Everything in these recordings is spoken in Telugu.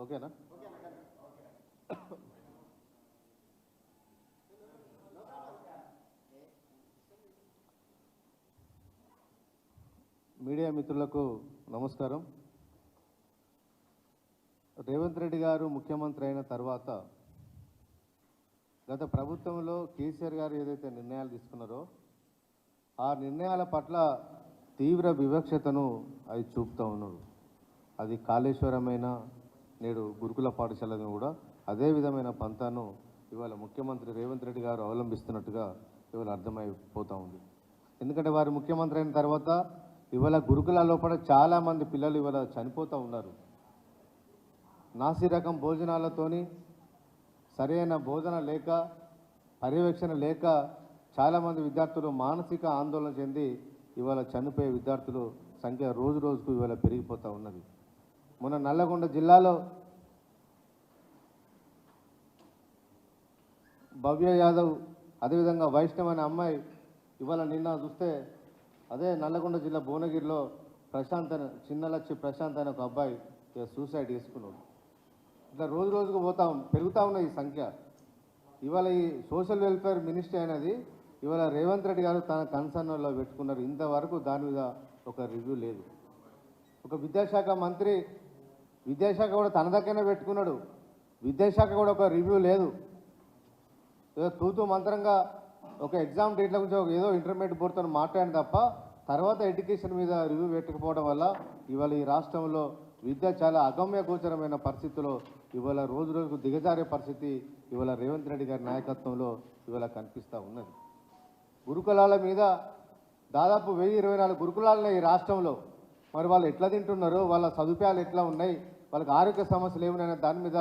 ఓకేనా? మీడియా మిత్రులకు నమస్కారం. రేవంత్ రెడ్డి గారు ముఖ్యమంత్రి అయిన తర్వాత గత ప్రభుత్వంలో కేసీఆర్ గారు ఏదైతే నిర్ణయాలు తీసుకున్నారో ఆ నిర్ణయాల పట్ల తీవ్ర వివక్షతను అవి చూపుతూ ఉన్నారు. అది కాళేశ్వరమైన నేడు గురుకుల పాఠశాలను కూడా అదే విధమైన పంతాను ఇవాళ ముఖ్యమంత్రి రేవంత్ రెడ్డి గారు అవలంబిస్తున్నట్టుగా ఇవాళ అర్థమైపోతూ ఉంది. ఎందుకంటే వారు ముఖ్యమంత్రి అయిన తర్వాత ఇవాళ గురుకుల లోపల చాలామంది పిల్లలు ఇవాళ చనిపోతూ ఉన్నారు. నాసి రకం భోజనాలతోని సరైన బోధన లేక పర్యవేక్షణ లేక చాలామంది విద్యార్థులు మానసిక ఆందోళన చెంది ఇవాళ చనిపోయే విద్యార్థుల సంఖ్య రోజు రోజుకు ఇవాళ పెరిగిపోతూ ఉన్నది. మొన్న నల్లగొండ జిల్లాలో భవ్య యాదవ్ అదేవిధంగా వైష్ణవ్ అనే అమ్మాయి ఇవాళ నిన్న చూస్తే అదే నల్లగొండ జిల్లా భువనగిరిలో ప్రశాంత్ అనే చిన్నలచ్చి ప్రశాంత్ అనే ఒక అబ్బాయి సూసైడ్ చేసుకున్నాడు. ఇట్లా రోజు రోజుకు పెరుగుతూ ఉన్న ఈ సంఖ్య. ఇవాళ ఈ సోషల్ వెల్ఫేర్ మినిస్ట్రీ అనేది ఇవాళ రేవంత్ రెడ్డి గారు తన కన్సర్న్లో పెట్టుకున్నారు. ఇంతవరకు దాని మీద ఒక రివ్యూ లేదు. ఒక విద్యాశాఖ మంత్రి విద్యాశాఖ కూడా తన దగ్గరనే పెట్టుకున్నాడు. విద్యాశాఖ కూడా ఒక రివ్యూ లేదు. ఏదో తూతూ మంత్రంగా ఒక ఎగ్జామ్ డేట్ల గురించి ఏదో ఇంటర్మీడియట్ బోర్డుతో మాట్లాడిన తప్ప తర్వాత ఎడ్యుకేషన్ మీద రివ్యూ పెట్టకపోవడం వల్ల ఇవాళ ఈ రాష్ట్రంలో విద్య చాలా అగమ్య గోచరమైన పరిస్థితుల్లో ఇవాళ రోజు రోజుకు దిగజారే పరిస్థితి ఇవాళ రేవంత్ రెడ్డి గారి నాయకత్వంలో ఇవాళ కనిపిస్తూ ఉన్నది. గురుకులాల మీద దాదాపు 1024 గురుకులాలున్నాయి ఈ రాష్ట్రంలో. మరి వాళ్ళు ఎట్లా తింటున్నారు, వాళ్ళ సదుపాయాలు ఎట్లా ఉన్నాయి, వాళ్ళకి ఆరోగ్య సమస్యలు ఏమున్నాయనే దాని మీద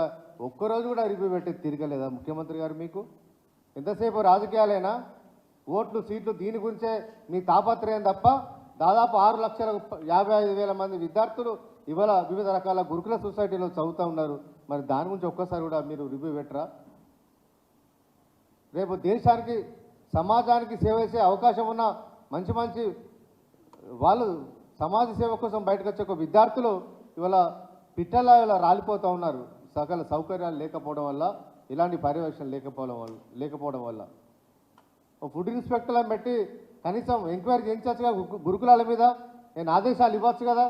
ఒక్కరోజు కూడా రివ్యూ పెట్టి తిరగలేదా ముఖ్యమంత్రి గారు? మీకు ఎంతసేపు రాజకీయాలైనా ఓట్లు సీట్లు దీని గురించే మీ తాపత్రయం తప్ప దాదాపు 6,55,000 మంది విద్యార్థులు ఇవాళ వివిధ రకాల గురుకుల సొసైటీలో చదువుతూ ఉన్నారు. మరి దాని గురించి ఒక్కసారి కూడా మీరు రివ్యూ పెట్టరా? రేపు దేశానికి సమాజానికి సేవ చేసే అవకాశం ఉన్న మంచి మంచి వాళ్ళు సమాజ సేవ కోసం బయటకు వచ్చే ఒక విద్యార్థులు ఇవాళ పిట్టలా ఇలా రాలిపోతూ ఉన్నారు. సకల సౌకర్యాలు లేకపోవడం వల్ల, ఇలాంటి పర్యవేక్షణ లేకపోవడం వల్ల ఫుడ్ ఇన్స్పెక్టర్లను పెట్టి కనీసం ఎంక్వైరీ చేయించచ్చుగా గురుకులాల మీద. నేను ఆదేశాలు ఇవ్వచ్చు కదా.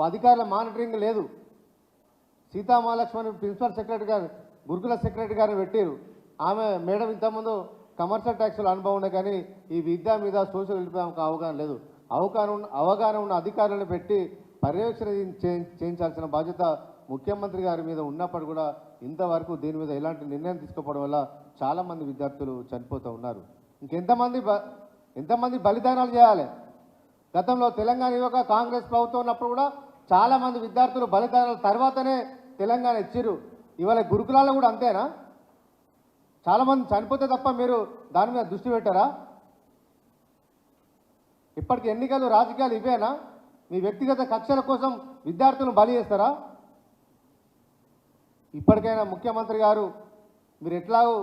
అధికారుల మానిటరింగ్ లేదు. సీతామహాలక్ష్మణ్ ప్రిన్సిపల్ సెక్రటరీ గారు గురుకుల సెక్రటరీ గారిని పెట్టారు. ఆమె మేడం ఇంతకుముందు కమర్షియల్ ట్యాక్స్ల అనుభవం ఉన్నాయి, కానీ ఈ విద్య మీద సోషల్ వెల్ఫేర్ అవగాహన లేదు. అవగాహన ఉన్న అధికారులను పెట్టి పర్యవేక్షణ చేయించాల్సిన బాధ్యత ముఖ్యమంత్రి గారి మీద ఉన్నప్పుడు కూడా ఇంతవరకు దీని మీద ఎలాంటి నిర్ణయం తీసుకోవడం వల్ల చాలామంది విద్యార్థులు చనిపోతూ ఉన్నారు. ఎంతమంది బలిదానాలు చేయాలి? గతంలో తెలంగాణ యువక కాంగ్రెస్ ప్రభుత్వం ఉన్నప్పుడు కూడా చాలామంది విద్యార్థులు బలిదానాల తర్వాతనే తెలంగాణ ఇచ్చిర్రు. ఇవాళ గురుకులాల్లో కూడా అంతేనా? చాలామంది చనిపోతే తప్ప మీరు దాని మీద దృష్టి పెట్టారా? ఇప్పటికి ఎన్నికలు రాజకీయాలు ఇవేనా? మీ వ్యక్తిగత కక్షల కోసం విద్యార్థులను బలి చేస్తారా? ఇప్పటికైనా ముఖ్యమంత్రి గారు మీరు ఎట్లాగో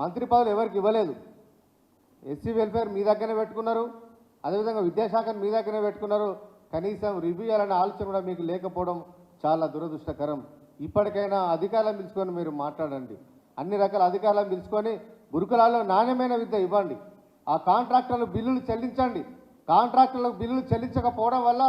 మంత్రి పదవులు ఎవరికి ఇవ్వలేదు. ఎస్సీ వెల్ఫేర్ మీ దగ్గరనే పెట్టుకున్నారు, అదేవిధంగా విద్యాశాఖను మీ దగ్గరనే పెట్టుకున్నారు. కనీసం రివ్యూ చేయాలనే ఆలోచన కూడా మీకు లేకపోవడం చాలా దురదృష్టకరం. ఇప్పటికైనా అధికారులను పిలుచుకొని మీరు మాట్లాడండి. అన్ని రకాల అధికారులను పిలుచుకొని గురుకులాల్లో నాణ్యమైన విద్య ఇవ్వండి. ఆ కాంట్రాక్టర్లు బిల్లులు చెల్లించండి. కాంట్రాక్టర్లకు బిల్లులు చెల్లించకపోవడం వల్ల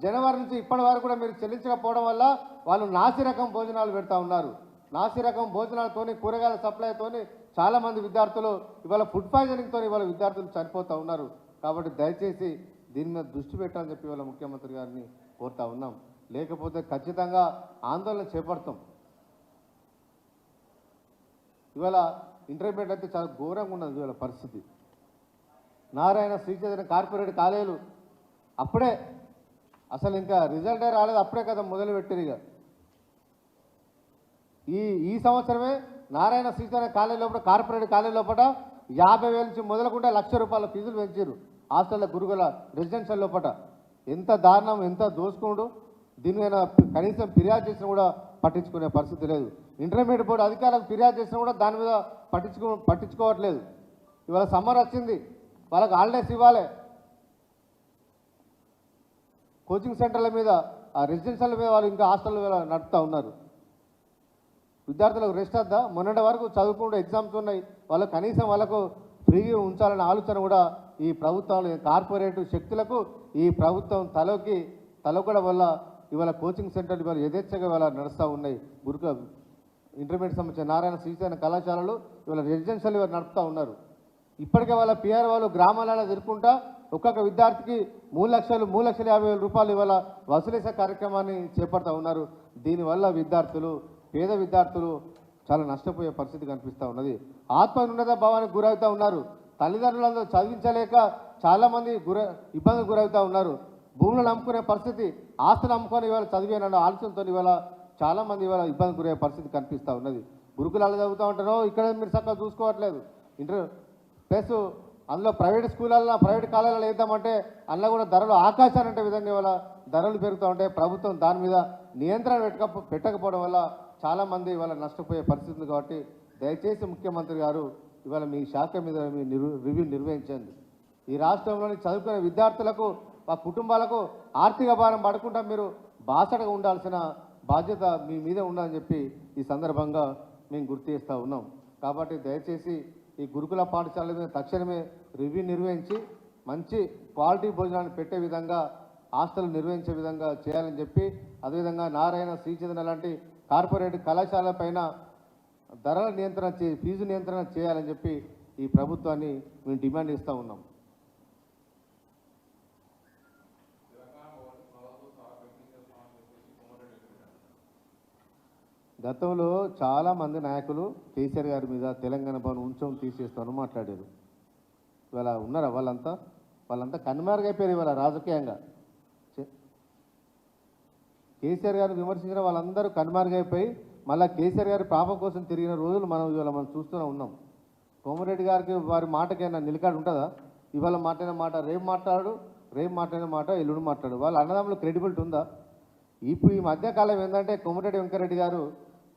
జనవరి నుంచి ఇప్పటి వరకు కూడా మీరు చెల్లించకపోవడం వల్ల వాళ్ళు నాసిరకం భోజనాలు పెడతా ఉన్నారు. నాసిరకం భోజనాలతోని కూరగాయల సప్లైతోని చాలామంది విద్యార్థులు ఇవాళ ఫుడ్ పాయిజనింగ్తో ఇవాళ విద్యార్థులు చనిపోతూ ఉన్నారు. కాబట్టి దయచేసి దీని మీద దృష్టి పెట్టాలని చెప్పి ఇవాళ ముఖ్యమంత్రి గారిని కోరుతా ఉన్నాం. లేకపోతే ఖచ్చితంగా ఆందోళన చేపడతాం. ఇవాళ ఇంటర్మీడియట్ అయితే చాలా ఘోరంగా ఉన్నది ఇవాళ పరిస్థితి. నారాయణ శ్రీచంద్ర కార్పొరేట్ కాలేజీలు అప్పుడే అసలు ఇంకా రిజల్టే రాలేదు, అప్పుడే కదా మొదలుపెట్టారు. ఇక ఈ సంవత్సరమే నారాయణ శ్రీచంద్ర కాలేజీ లోపల కార్పొరేట్ కాలేజీ లోపల 50,000 నుంచి మొదలుకుంటే ₹1,00,000 ఫీజులు పెంచారు హాస్టల్లో గురుకుల రెసిడెన్షియల్ లోపల. ఎంత దారుణం, ఎంత దోసుకున్నాడు. దీని మీద కనీసం ఫిర్యాదు చేసినా కూడా పట్టించుకునే పరిస్థితి లేదు. ఇంటర్మీడియట్ బోర్డు అధికారులకు ఫిర్యాదు చేసినా కూడా దాని మీద పట్టించుకోవట్లేదు. ఇవాళ సమ్మర్ వచ్చింది, వాళ్ళకి హాలిడేస్ ఇవ్వాలి. కోచింగ్ సెంటర్ల మీద ఆ రెసిడెన్షియల్ మీద వాళ్ళు ఇంకా హాస్టల్ నడుపుతూ ఉన్నారు. విద్యార్థులకు రెస్ట్ వద్దా? మొన్నటి వరకు చదువుకుంటూ ఎగ్జామ్స్ ఉన్నాయి, వాళ్ళకు కనీసం వాళ్ళకు ఫ్రీగా ఉంచాలనే ఆలోచన కూడా ఈ ప్రభుత్వం కార్పొరేట్ శక్తులకు ఈ ప్రభుత్వం తలొకడ వల్ల ఇవాళ కోచింగ్ సెంటర్లు ఇవాళ యథేచ్ఛగా ఇవాళ నడుస్తూ ఉన్నాయి. ఇంటర్మీడియట్ సంబంధించిన నారాయణ శ్రీశైన కళాశాలలు ఇవాళ రెసిడెన్షియల్ ఇవాళ నడుపుతూ ఉన్నారు. ఇప్పటికే వాళ్ళ పిఆర్ వాళ్ళు గ్రామాలలో తిరుక్కుంటా ఒక్కొక్క విద్యార్థికి 3,50,000 రూపాయలు ఇవాళ వసూలు చేసే కార్యక్రమాన్ని చేపడుతూ ఉన్నారు. దీనివల్ల పేద విద్యార్థులు చాలా నష్టపోయే పరిస్థితి కనిపిస్తూ ఉన్నది. ఆత్మన్యూనత భావానికి గురవుతూ ఉన్నారు. తల్లిదండ్రులందరూ చదివించలేక చాలామంది ఇబ్బందులు గురవుతూ ఉన్నారు. భూములను అమ్ముకునే పరిస్థితి, ఆస్తులు అమ్ముకొని ఇవాళ చదివేనన్న ఆలోచనతో ఇవాళ చాలామంది ఇవాళ ఇబ్బంది గురయ్యే పరిస్థితి కనిపిస్తూ ఉన్నది. గురుకులాలు చదువుతూ ఉంటారో ఇక్కడ మీరు చక్కగా చూసుకోవట్లేదు. ప్లస్ అందులో ప్రైవేట్ స్కూళ్ళల్లో ప్రైవేట్ కాలేజీలో వేద్దామంటే అందులో కూడా ధరలు ఆకాశానంటే విధంగా ఇవాళ ధరలు పెరుగుతూ ఉంటే ప్రభుత్వం దాని మీద నియంత్రణ పెట్టకపోవడం వల్ల చాలామంది ఇవాళ నష్టపోయే పరిస్థితి ఉంది. కాబట్టి దయచేసి ముఖ్యమంత్రి గారు ఇవాళ మీ శాఖ మీద మీ రివ్యూ నిర్వహించండి. ఈ రాష్ట్రంలోని చదువుకునే విద్యార్థులకు ఆ కుటుంబాలకు ఆర్థిక భారం పడకుండా మీరు బాసటగా ఉండాల్సిన బాధ్యత మీ మీద ఉండాలని చెప్పి ఈ సందర్భంగా మేము గుర్తు చేస్తూ ఉన్నాం. కాబట్టి దయచేసి ఈ గురుకుల పాఠశాల మీద తక్షణమే రివ్యూ నిర్వహించి మంచి క్వాలిటీ భోజనాన్ని పెట్టే విధంగా హాస్టల్ నిర్వహించే విధంగా చేయాలని చెప్పి, అదేవిధంగా నారాయణ శ్రీచంద్ర లాంటి కార్పొరేట్ కళాశాల పైన ధరల నియంత్రణ ఫీజు నియంత్రణ చేయాలని చెప్పి ఈ ప్రభుత్వాన్ని మేము డిమాండ్ చేస్తూ ఉన్నాం. గతంలో చాలామంది నాయకులు కేసీఆర్ గారి మీద తెలంగాణ భవన్ ఉంచం తీసేస్తామని మాట్లాడారు. ఇవాళ ఉన్నారా వాళ్ళంతా కనుమరుగైపోయారు. ఇవాళ రాజకీయంగా కేసీఆర్ గారిని విమర్శించిన వాళ్ళందరూ కనుమరుగైపోయి మళ్ళీ కేసీఆర్ గారి పాపం కోసం తిరిగిన రోజులు మనం చూస్తూనే ఉన్నాం. కోమరెడ్డి గారికి వారి మాటకైనా నిలకడ ఉంటుందా? ఇవాళ మాట్లాడిన మాట రేపు మాట్లాడిన మాట ఎల్లుండి మాట్లాడు. వాళ్ళ అన్నదమ్ములు క్రెడిబిలిటీ ఉందా? ఇప్పుడు ఈ మధ్యకాలం ఏంటంటే కోమటిరెడ్డి వెంకరెడ్డి గారు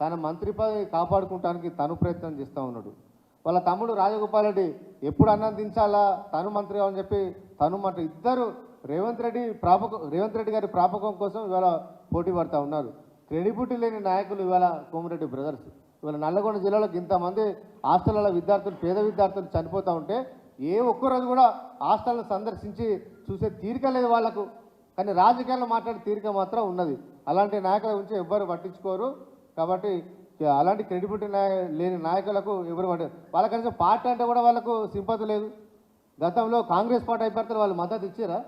తన మంత్రి పదవి కాపాడుకోవడానికి తను ప్రయత్నం చేస్తూ ఉన్నాడు. వాళ్ళ తమ్ముడు రాజగోపాల్ రెడ్డి ఎప్పుడు అన్నం దించాలా తను మంత్రి అని చెప్పి ఇద్దరు రేవంత్ రెడ్డి గారి ప్రాపకం కోసం ఇవాళ పోటీ పడుతూ ఉన్నారు. క్రెడిబిలిటీ లేని నాయకులు ఇవాళ కోమరెడ్డి బ్రదర్స్. ఇవాళ నల్లగొండ జిల్లాలో ఇంతమంది హాస్టళ్ల విద్యార్థులు పేద విద్యార్థులు చనిపోతూ ఉంటే ఏ ఒక్కరోజు కూడా హాస్టల్ను సందర్శించి చూసే తీరిక లేదు వాళ్ళకు. కానీ రాజకీయాల్లో మాట్లాడే తీరిక మాత్రం ఉన్నది. అలాంటి నాయకుల గురించి ఎవ్వరు పట్టించుకోరు. కాబట్టి అలాంటి క్రెడిబిలిటీ లేని నాయకులకు ఎవరు వాళ్ళ కనీసం పార్టీ అంటే కూడా వాళ్ళకు సింపతి లేదు. గతంలో కాంగ్రెస్ పార్టీ అభ్యర్థులు వాళ్ళు మద్దతు ఇచ్చారా?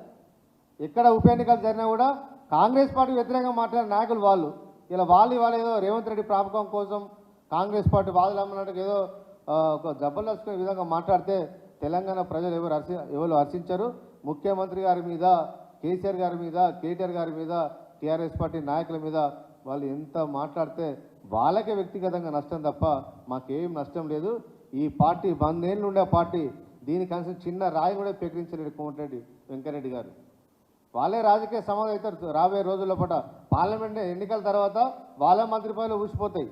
ఎక్కడ ఉప ఎన్నికలు జరిగినా కూడా కాంగ్రెస్ పార్టీ వ్యతిరేకంగా మాట్లాడిన నాయకులు వాళ్ళు. వాళ్ళు ఏదో రేవంత్ రెడ్డి ప్రాపకం కోసం కాంగ్రెస్ పార్టీ వాదులు అమ్మన్నట్టుగా ఏదో ఒక జబర్దస్తుకునే విధంగా మాట్లాడితే తెలంగాణ ప్రజలు ఎవరు హర్షించరు. ముఖ్యమంత్రి గారి మీద, కేసీఆర్ గారి మీద, కేటీఆర్ గారి మీద, టీఆర్ఎస్ పార్టీ నాయకుల మీద వాళ్ళు ఎంత మాట్లాడితే వాళ్ళకే వ్యక్తిగతంగా నష్టం తప్ప మాకేం నష్టం లేదు. ఈ పార్టీ 100 ఏళ్ళు ఉండే పార్టీ, దీనికనిసం చిన్న రాయి కూడా పెకరించలేడు కోమటిరెడ్డి వెంకరెడ్డి గారు. వాళ్ళే రాజకీయ సమాధానం అవుతారు రాబోయే రోజుల్లో పార్లమెంట్ ఎన్నికల తర్వాత వాళ్ళ మంత్రి పదవులు ఊసిపోతాయి.